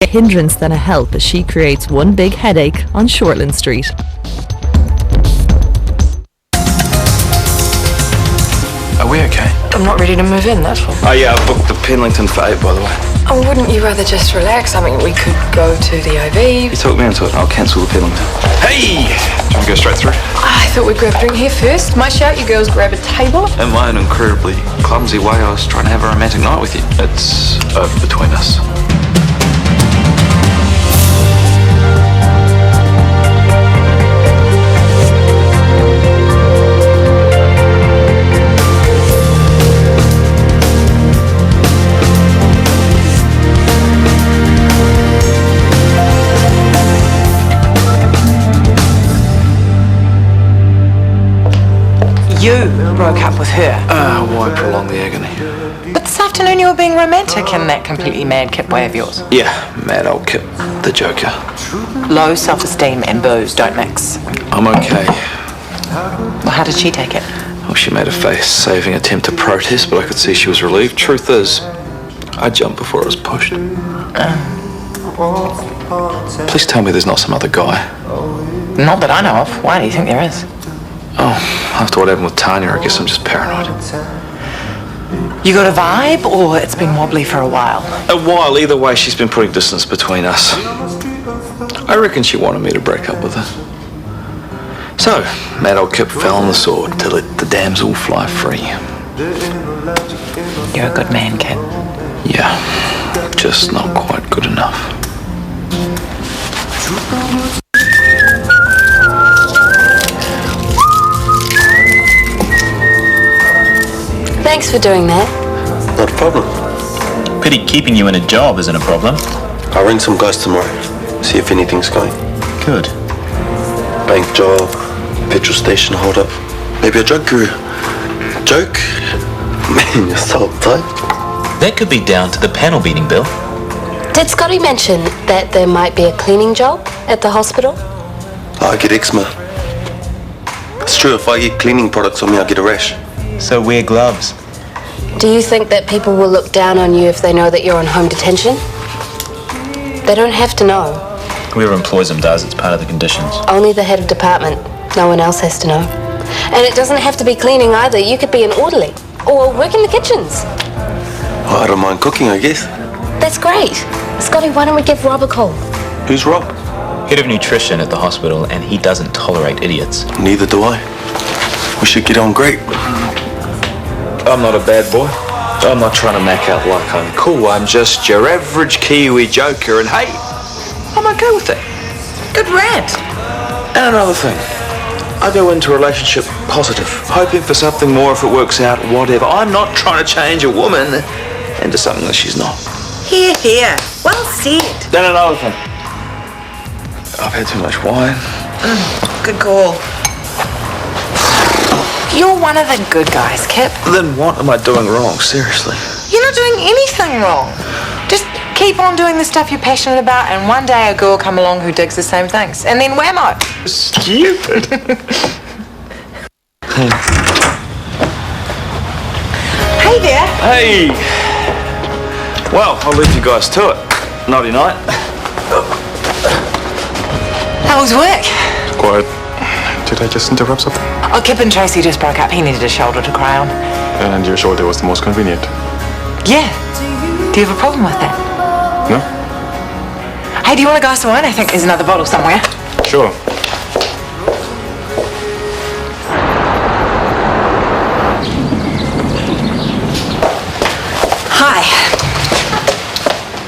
hindrance than a help as she creates one big headache on Shortland Street. Are we okay? I'm not ready to move in, that's all. Oh yeah, I booked the Penlington for 8, by the way. Oh, wouldn't you rather just relax? I mean, we could go to the OV. You talked me into it. I'll cancel the Penlington. Hey! Do you want to go straight through? I thought we'd grab a drink here first. My shout, you girls grab a table. In my own incredibly clumsy way, I was trying to have a romantic night with you. It's over between us. You broke up with her. Why prolong the agony? But this afternoon you were being romantic in that completely mad Kip way of yours. Yeah, mad old Kip, the Joker. Low self-esteem and booze don't mix. I'm okay. Well, how did she take it? Well, she made a face-saving attempt to protest, but I could see she was relieved. Truth is, I jumped before I was pushed. Please tell me there's not some other guy. Not that I know of. Why do you think there is? Oh, after what happened with Tanya, I guess I'm just paranoid. You got a vibe, or it's been wobbly for a while? A while, either way, she's been putting distance between us. I reckon she wanted me to break up with her. So, mad old Kip fell on the sword to let the damsel fly free. You're a good man, Kip. Yeah, just not quite good enough. Thanks for doing that. Not a problem. Pity keeping you in a job isn't a problem. I'll ring some guys tomorrow, see if anything's going. Good. Bank job, petrol station hold up, maybe a drug guru. Joke? Man, you're so uptight. That could be down to the panel beating, Bill. Did Scotty mention that there might be a cleaning job at the hospital? I get eczema. It's true, if I get cleaning products on me, I'll get a rash. So wear gloves. Do you think that people will look down on you if they know that you're on home detention? They don't have to know. Whoever employs them does. It's part of the conditions. Only the head of department. No one else has to know. And it doesn't have to be cleaning either. You could be an orderly or work in the kitchens. Well, I don't mind cooking, I guess. That's great. Scotty, why don't we give Rob a call? Who's Rob? Head of nutrition at the hospital, and he doesn't tolerate idiots. Neither do I. We should get on great. I'm not a bad boy. I'm not trying to mac out like I'm cool. I'm just your average Kiwi joker, and hey, I'm okay with that. Good rant. And another thing, I go into a relationship positive, hoping for something more if it works out, whatever. I'm not trying to change a woman into something that she's not. Here, here. Well said. Then another thing, I've had too much wine. Good call. You're one of the good guys, Kip. Then what am I doing wrong, seriously? You're not doing anything wrong. Just keep on doing the stuff you're passionate about, and one day a girl will come along who digs the same things. And then whammo. Stupid. Hey there. Hey! Well, I'll leave you guys to it. Nighty night. How was work? Quiet. Did I just interrupt something? Oh, Kip and Tracy just broke up. He needed a shoulder to cry on. And your shoulder was the most convenient. Yeah. Do you have a problem with that? No? Hey, do you want a glass of wine? I think there's another bottle somewhere. Sure. Hi.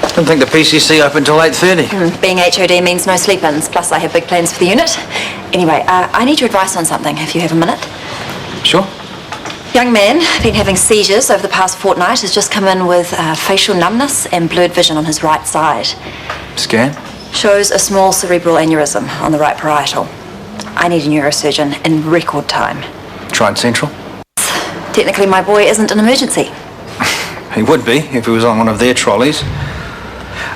Didn't think the PCC opened till 8:30. Being HOD means no sleep-ins, plus I have big plans for the unit. Anyway, I need your advice on something, if you have a minute. Sure. Young man, been having seizures over the past fortnight, has just come in with facial numbness and blurred vision on his right side. Scan? Shows a small cerebral aneurysm on the right parietal. I need a neurosurgeon in record time. Tried Central? Technically, my boy isn't an emergency. He would be if he was on one of their trolleys.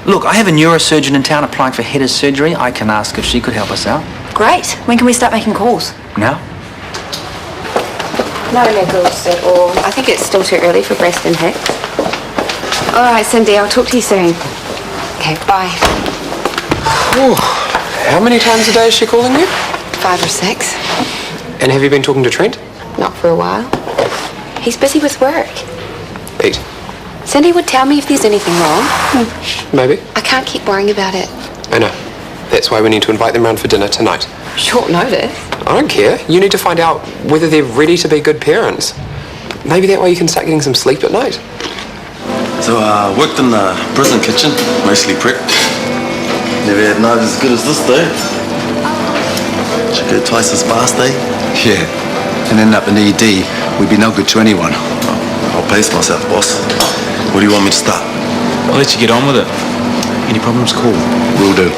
Look, I have a neurosurgeon in town applying for head surgery. I can ask if she could help us out. Great. When can we start making calls? Now? No niggles at all. I think it's still too early for breast impact. All right, Cindy, I'll talk to you soon. Okay, bye. Ooh, how many times a day is she calling you? 5 or 6. And have you been talking to Trent? Not for a while. He's busy with work. Pete. Cindy would tell me if there's anything wrong. Maybe. I can't keep worrying about it. I know. That's why we need to invite them round for dinner tonight. Short notice. I don't care. You need to find out whether they're ready to be good parents. Maybe that way you can start getting some sleep at night. So I worked in the prison kitchen, mostly prep. Never had night as good as this though. Should go twice as fast, eh? Yeah. And end up in ED, we'd be no good to anyone. I'll pace myself, boss. Where do you want me to start? I'll let you get on with it. Any problems, call. Will do.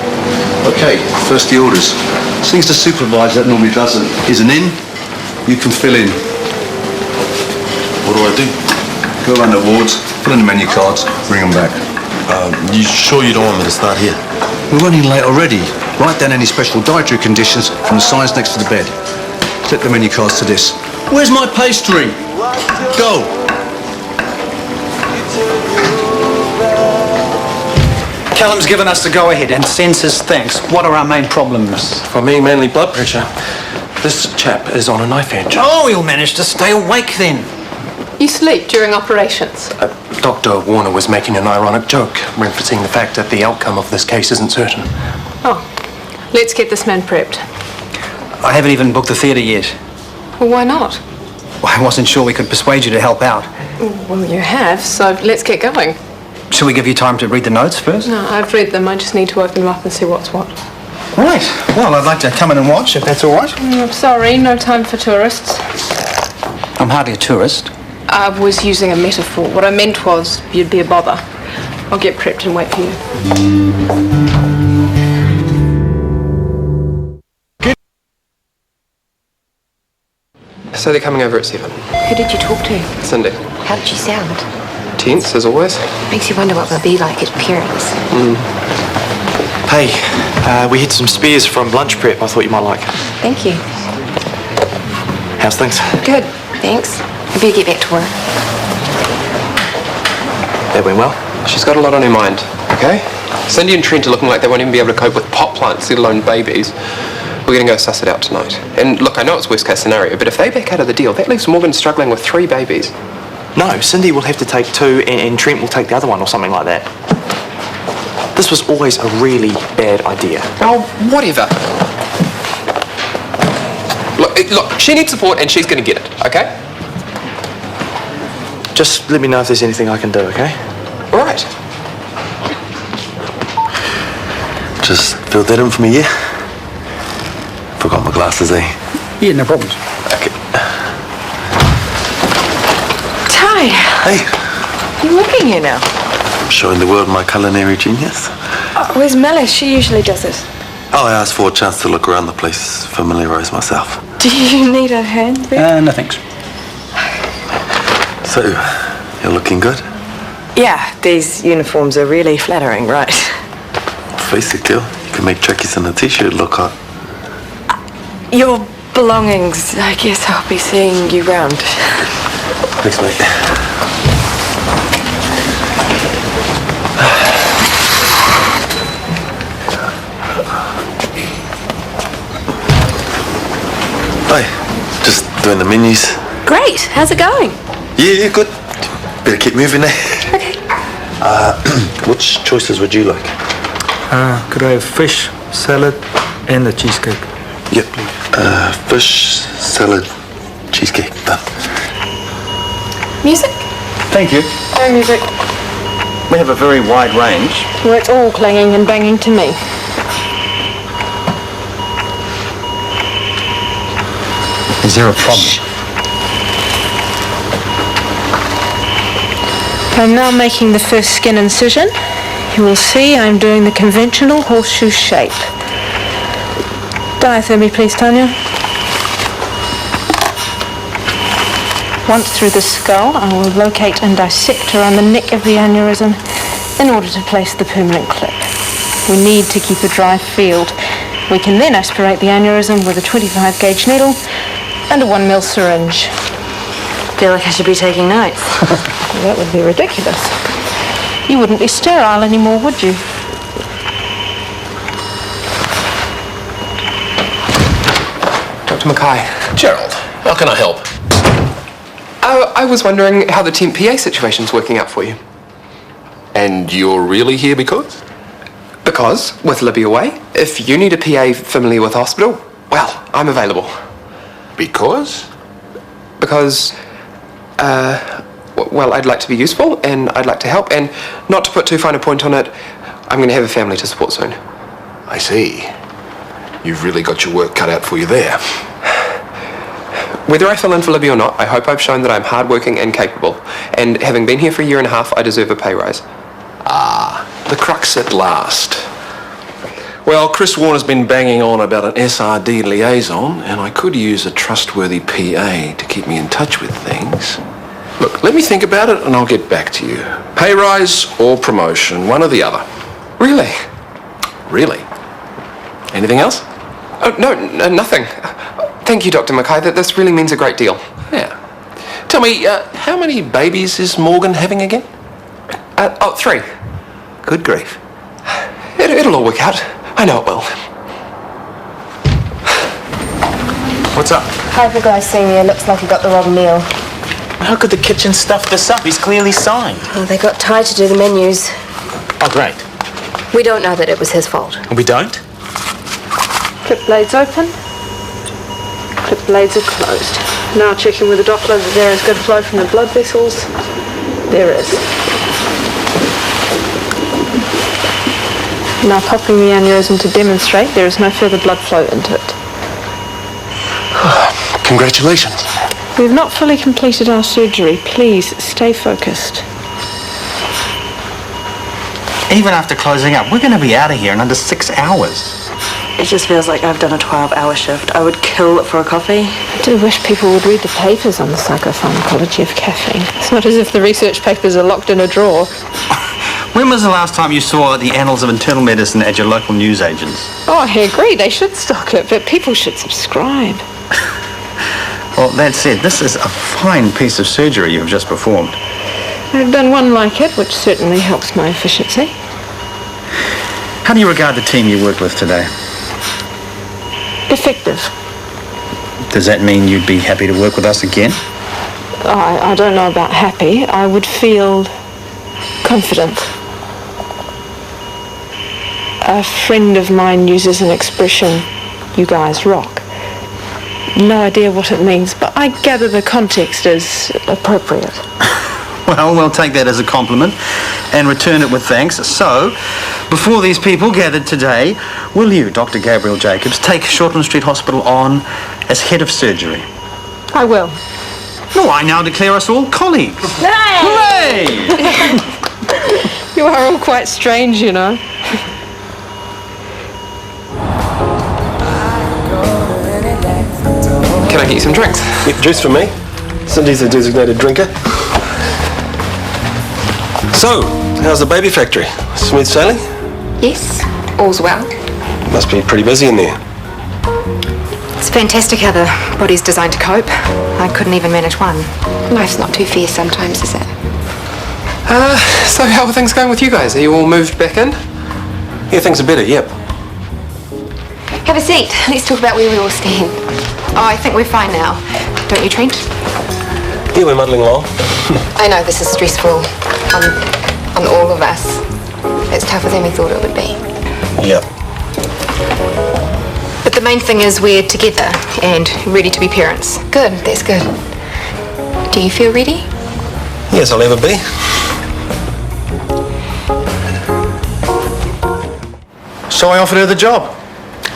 Okay, first the orders. Things the supervisor that normally doesn't isn't in, you can fill in. What do I do? Go around the wards, fill in the menu cards, bring them back. You sure you don't want me to start here? We're running late already. Write down any special dietary conditions from the signs next to the bed. Slip the menu cards to this. Where's my pastry? Go! Callum's given us the go-ahead and sends his thanks. What are our main problems? For me, mainly blood pressure. This chap is on a knife edge. Oh, he'll manage to stay awake then. You sleep during operations? Dr. Warner was making an ironic joke, referencing the fact that the outcome of this case isn't certain. Oh, let's get this man prepped. I haven't even booked the theatre yet. Well, why not? Well, I wasn't sure we could persuade you to help out. Well, you have, so let's get going. Shall we give you time to read the notes first? No, I've read them. I just need to open them up and see what's what. Right. Well, I'd like to come in and watch, if that's all right. I'm sorry, no time for tourists. I'm hardly a tourist. I was using a metaphor. What I meant was you'd be a bother. I'll get prepped and wait for you. So they're coming over at 7. Who did you talk to? Cindy. How did she sound? Tense, as always. Makes you wonder what they'll be like as parents. Hey, we had some spares from lunch prep I thought you might like. Thank you. How's things? Good, thanks. I better get back to work. That went well? She's got a lot on her mind, okay? Cindy and Trent are looking like they won't even be able to cope with pot plants, let alone babies. We're going to go suss it out tonight. And look, I know it's worst case scenario, but if they back out of the deal, that leaves Morgan struggling with 3 babies. No, Cindy will have to take 2 and Trent will take the other one or something like that. This was always a really bad idea. Oh, whatever. Look, she needs support and she's going to get it, okay? Just let me know if there's anything I can do, okay? All right. Just fill that in for me, yeah? Forgot my glasses, eh? Yeah, no problems. Okay. Ty, Hey, you working here now? I'm showing the world my culinary genius. Where's Melis? She usually does it. Oh, I asked for a chance to look around the place, familiarise myself. Do you need a hand there? No thanks. So, you're looking good? Yeah, these uniforms are really flattering, right? Face it, girl. You can make turkeys in a t-shirt look hot. Your belongings, I guess I'll be seeing you round. Thanks, mate. Hi, just doing the menus. Great. How's it going? Yeah, good. Better keep moving there. Okay. Which choices would you like? Could I have fish, salad, and the cheesecake? Yep. Fish, salad, cheesecake. Done. Music? Thank you. No music. We have a very wide range. Well, it's all clanging and banging to me. Is there a problem? I'm now making the first skin incision. You will see I'm doing the conventional horseshoe shape. Diathermy, please, Tanya. Once through the skull, I will locate and dissect around the neck of the aneurysm in order to place the permanent clip. We need to keep a dry field. We can then aspirate the aneurysm with a 25 gauge needle and a 1 ml syringe. Feel like I should be taking notes. That would be ridiculous. You wouldn't be sterile anymore, would you? Dr. Mackay. Gerald, how can I help? I was wondering how the temp PA situation's working out for you. And you're really here because? Because, with Libby away, if you need a PA familiar with hospital, well, I'm available. Because? Because, well, I'd like to be useful, and I'd like to help, and not to put too fine a point on it, I'm going to have a family to support soon. I see. You've really got your work cut out for you there. Whether I fill in for Libby or not, I hope I've shown that I'm hardworking and capable, and having been here for a year and a half, I deserve a pay rise. Ah, the crux at last. Well, Chris Warner's been banging on about an SRD liaison, and I could use a trustworthy PA to keep me in touch with things. Look, let me think about it and I'll get back to you. Pay rise or promotion, one or the other. Really? Really? Anything else? Oh, no, nothing. Thank you, Dr. Mackay. This really means a great deal. Yeah. Tell me, how many babies is Morgan having again? 3. Good grief. It'll all work out. I know it will. What's up? Hyper glycemia. Looks like he got the wrong meal. How could the kitchen stuff this up? He's clearly signed. Well, they got Ty to do the menus. Oh, great. We don't know that it was his fault. We don't? Clip blades open. Clip blades are closed. Now checking with the Doppler that there is good flow from the blood vessels. There is. Now popping the aneurysm to demonstrate there is no further blood flow into it. Congratulations. We've not fully completed our surgery. Please stay focused. Even after closing up, we're going to be out of here in under 6 hours. It just feels like I've done a 12-hour shift. I would kill for a coffee. I do wish people would read the papers on the psychopharmacology of caffeine. It's not as if the research papers are locked in a drawer. When was the last time you saw the Annals of Internal Medicine at your local newsagents? Oh, I agree. They should stock it, but people should subscribe. Well, that said, this is a fine piece of surgery you've just performed. I've done one like it, which certainly helps my efficiency. How do you regard the team you worked with today? Effective. Does that mean you'd be happy to work with us again? I don't know about happy. I would feel confident. A friend of mine uses an expression, "You guys rock." No idea what it means, but I gather the context is appropriate. Well, we'll take that as a compliment and return it with thanks. So, before these people gathered today, will you, Dr. Gabriel Jacobs, take Shortland Street Hospital on as head of surgery? I will. No, I now declare us all colleagues. Hooray! You are all quite strange, you know. Can I get you some drinks? Juice for me. Cindy's a designated drinker. So, how's the baby factory? Smooth sailing? Yes, all's well. Must be pretty busy in there. It's fantastic how the body's designed to cope. I couldn't even manage one. Life's not too fair sometimes, is it? So how are things going with you guys? Are you all moved back in? Yeah, things are better, yep. Have a seat. Let's talk about where we all stand. Oh, I think we're fine now. Don't you, Trent? Yeah, we're muddling along. I know this is stressful on all of us. It's tougher than we thought it would be. Yep. But the main thing is we're together and ready to be parents. Good, that's good. Do you feel ready? Yes, I'll ever be. So I offered her the job.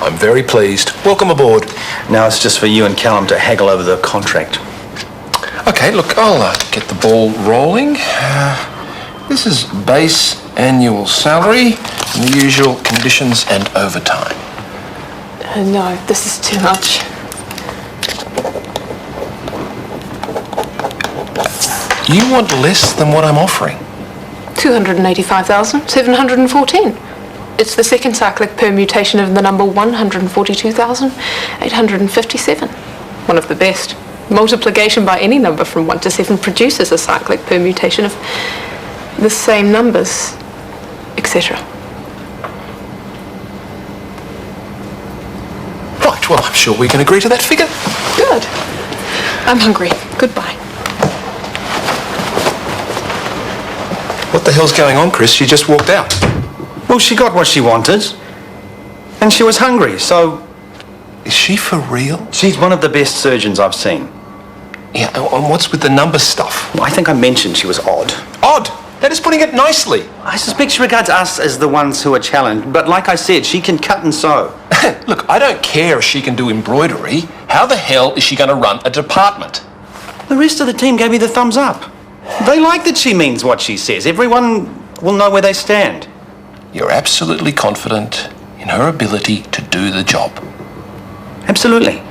I'm very pleased. Welcome aboard. Now it's just for you and Callum to haggle over the contract. Okay, look, I'll get the ball rolling. This is base annual salary, and the usual conditions and overtime. No, this is too much. You want less than what I'm offering? 285,714. It's the second cyclic permutation of the number 142,857. One of the best. Multiplication by any number from 1 to 7 produces a cyclic permutation of the same numbers, etc. Right, Well, I'm sure we can agree to that figure. Good. I'm hungry. Goodbye. What the hell's going on, Chris? She just walked out. Well, she got what she wanted. And she was hungry, so... Is she for real? She's one of the best surgeons I've seen. Yeah, and what's with the number stuff? Well, I think I mentioned she was odd. Odd? That is putting it nicely. I suspect she regards us as the ones who are challenged, but like I said, she can cut and sew. Look, I don't care if she can do embroidery. How the hell is she going to run a department? The rest of the team gave me the thumbs up. They like that she means what she says. Everyone will know where they stand. You're absolutely confident in her ability to do the job. Absolutely.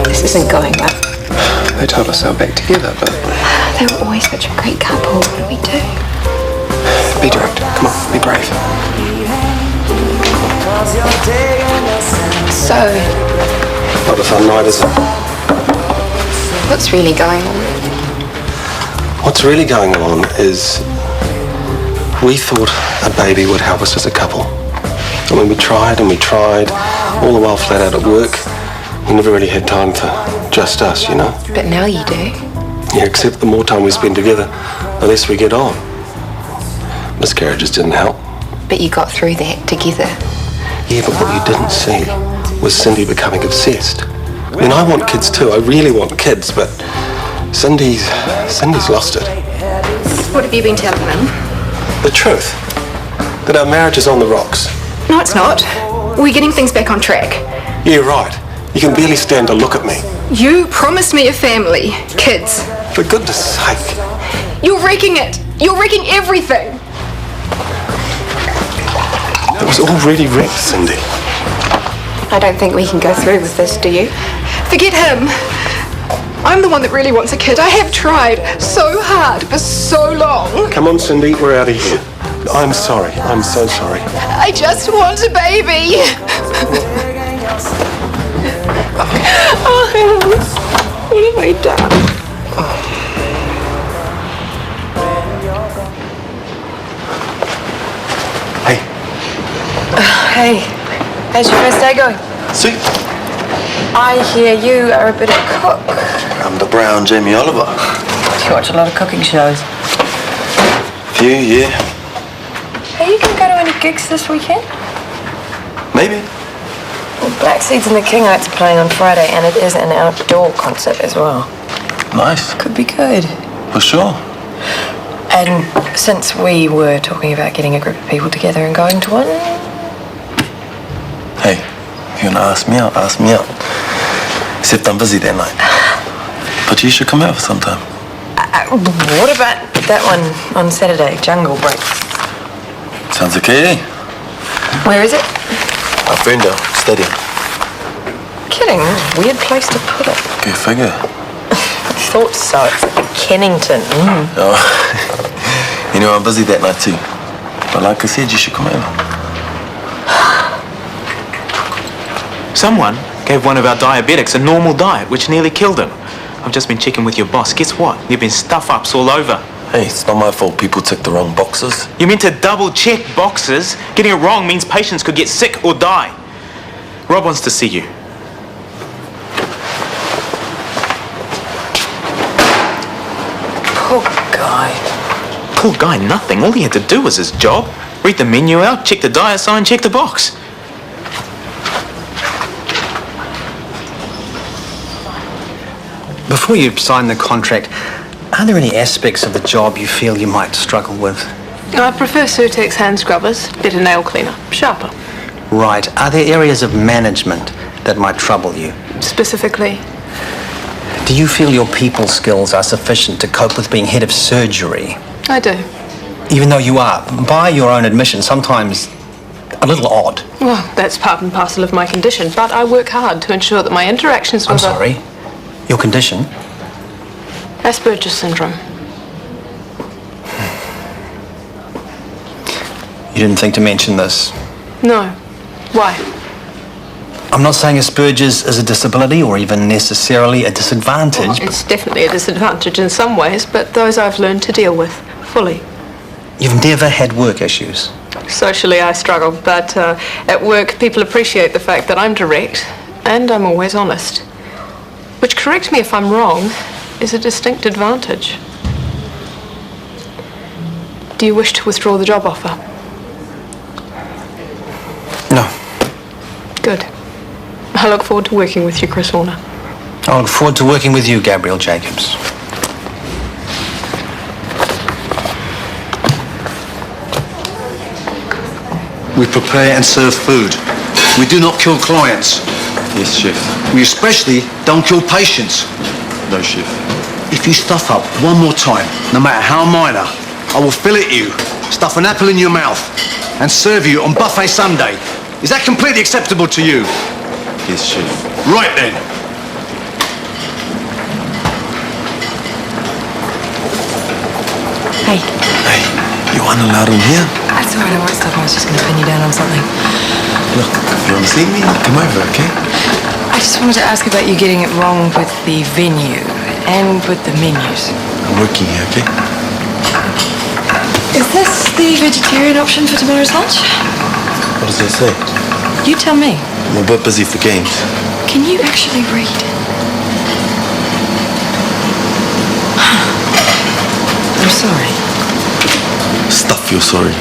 This isn't going well. They told us they were back together, but... They were always such a great couple. What do we do? Be direct. Come on, be brave. So, Not a fun night, is it? what's really going on? What's really going on is we thought a baby would help us as a couple. I mean, we tried and we tried, all the while flat out at work. We never really had time for just us, you know? But now you do. Yeah, except the more time we spend together, the less we get on. Miscarriages didn't help. But you got through that together. Yeah, but what you didn't see was Cindy becoming obsessed. I mean, I want kids too. I really want kids, but Cindy's lost it. What have you been telling them? The truth. That our marriage is on the rocks. No, it's not. We're getting things back on track. Yeah, right. You can barely stand to look at me. You promised me a family, kids. For goodness sake. You're wrecking it. You're wrecking everything. It was already wrecked, Cindy. I don't think we can go through with this, do you? Forget him. I'm the one that really wants a kid. I have tried so hard for so long. Come on, Cindy, we're out of here. I'm sorry. I'm so sorry. I just want a baby. Oh, what have I done? Hey, how's your first day going? See? I hear you are a bit of a cook. I'm the brown Jamie Oliver. Do you watch a lot of cooking shows? Few, yeah. Are you going to go to any gigs this weekend? Maybe. Well, Black Seeds and the Kingites are playing on Friday, and it is an outdoor concert as well. Nice. Could be good. For sure. And since we were talking about getting a group of people together and going to one... Hey, if you want to ask me out, ask me out. Except I'm busy that night. But you should come over sometime. What about that one on Saturday, Jungle Break? Sounds okay, eh? Where is it? Our Ferndale Stadium. Kidding, weird place to put it. Go figure. I thought so. It's like Kennington. Oh. You know, I'm busy that night too. But like I said, you should come over. Someone gave one of our diabetics a normal diet, which nearly killed him. I've just been checking with your boss. Guess what? There've been stuff-ups all over. Hey, it's not my fault people tick the wrong boxes. You meant to double-check boxes? Getting it wrong means patients could get sick or die. Rob wants to see you. Poor guy. Poor guy, nothing. All he had to do was his job. Read the menu out, check the diet sign, check the box. Before you sign the contract, are there any aspects of the job you feel you might struggle with? I prefer Surtex hand scrubbers, better nail cleaner, sharper. Right. Are there areas of management that might trouble you? Specifically? Do you feel your people skills are sufficient to cope with being head of surgery? I do. Even though you are, by your own admission, sometimes a little odd. Well, that's part and parcel of my condition, but I work hard to ensure that my interactions with I'm sorry. Your condition? Asperger's syndrome. You didn't think to mention this? No. Why? I'm not saying Asperger's is a disability or even necessarily a disadvantage. Well, it's definitely a disadvantage in some ways, but those I've learned to deal with fully. You've never had work issues? Socially, I struggle, but at work, people appreciate the fact that I'm direct and I'm always honest. Which, correct me if I'm wrong, is a distinct advantage. Do you wish to withdraw the job offer? No. Good. I look forward to working with you, Chris Warner. I look forward to working with you, Gabrielle Jacobs. We prepare and serve food. We do not kill clients. Yes, chef. We especially don't kill patients. No, chef. If you stuff up one more time, no matter how minor, I will fillet you, stuff an apple in your mouth, and serve you on buffet Sunday. Is that completely acceptable to you? Yes, chef. Right then. Hey. Hey, you aren't allowed in here. That's all right, I won't stop. I was just going to pin you down on something. Look, if you want to see me, come over, okay? I just wanted to ask about you getting it wrong with the venue and with the menus. I'm working here, okay? Is this the vegetarian option for tomorrow's lunch? What does it say? You tell me. I'm a bit busy for games. Can you actually read? I'm sorry. Stuff, you're sorry.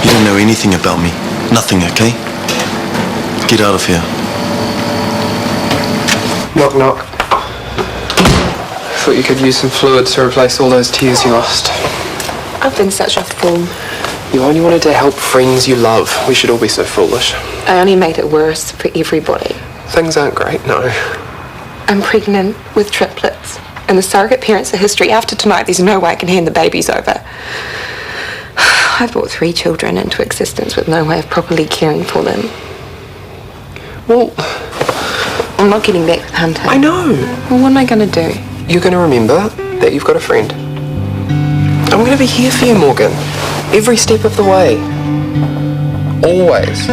You don't know anything about me. Nothing, okay? Get out of here. Knock, knock. Thought you could use some fluid to replace all those tears you lost. I've been such a fool. You only wanted to help friends you love. We should all be so foolish. I only made it worse for everybody. Things aren't great, no. I'm pregnant with triplets, and the surrogate parents are history. After tonight, there's no way I can hand the babies over. I've brought 3 children into existence with no way of properly caring for them. Well, I'm not getting back with Hunter. I know. Well, what am I going to do? You're going to remember that you've got a friend. I'm going to be here for you, Morgan. Every step of the way. Always.